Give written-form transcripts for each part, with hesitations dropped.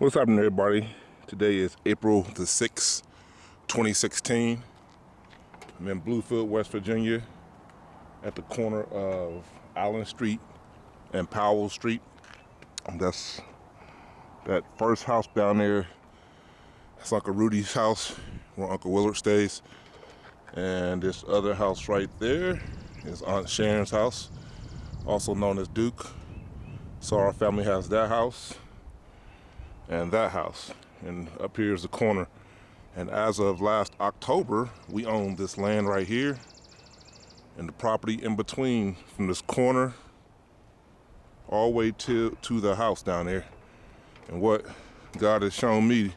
What's happening, everybody? Today is April the 6th, 2016. I'm in Bluefield, West Virginia at the corner of Allen Street and Powell Street. That's that first house down there. It's Uncle Rudy's house where Uncle Willard stays. And this other house right there is Aunt Sharon's house, also known as Duke. So our family has that house and that house, and up here is the corner. And as of last October, we owned this land right here and the property in between from this corner all the way to the house down there. And what God has shown me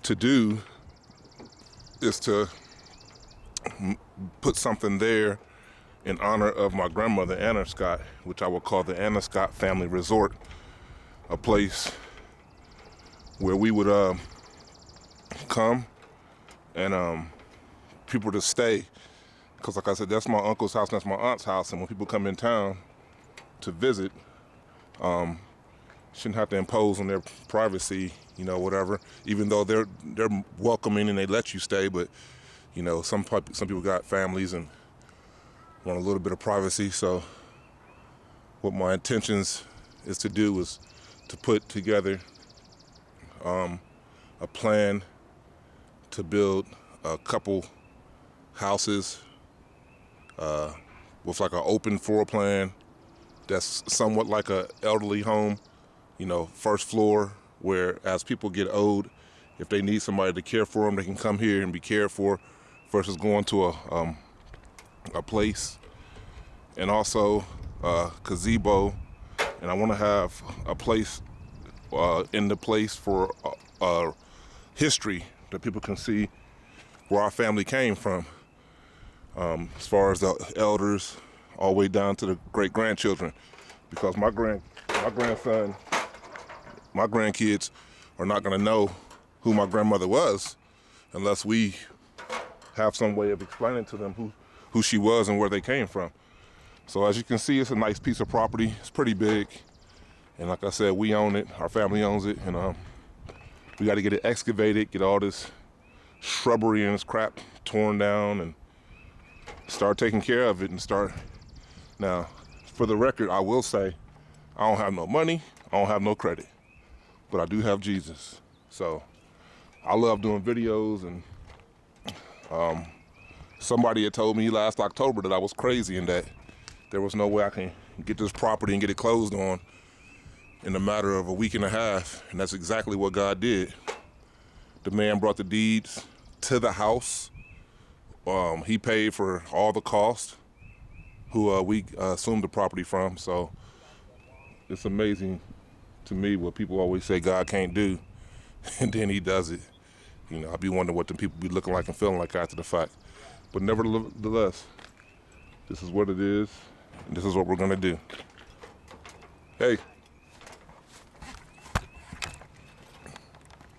to do is to put something there in honor of my grandmother, Anna Scott, which I will call the Anna Scott Family Resort, a place where we would come and people to stay. Because like I said, that's my uncle's house and that's my aunt's house. And when people come in town to visit, shouldn't have to impose on their privacy, whatever. Even though they're welcoming and they let you stay, but some people got families and want a little bit of privacy. So what my intentions is to do is to put together a plan to build a couple houses with like an open floor plan that's somewhat like a elderly home, first floor, where as people get old, if they need somebody to care for them, they can come here and be cared for versus going to a place. And also gazebo, and I want to have a place in the place for history that people can see where our family came from, as far as the elders all the way down to the great grandchildren, because my grandson, my grandkids are not going to know who my grandmother was unless we have some way of explaining to them who she was and where they came from. So as you can see, it's a nice piece of property. It's pretty big. And like I said, we own it. Our family owns it. And we got to get it excavated, get all this shrubbery and this crap torn down and start taking care of it and start. Now, for the record, I will say I don't have no money. I don't have no credit. But I do have Jesus. So I love doing videos, and somebody had told me last October that I was crazy and that there was no way I can get this property and get it closed on in a matter of a week and a half, and that's exactly what God did. The man brought the deeds to the house. He paid for all the costs, who we assumed the property from. So it's amazing to me what people always say God can't do, and then he does it. I be wondering what the people be looking like and feeling like after the fact. But nevertheless, this is what it is, and this is what we're gonna do. Hey.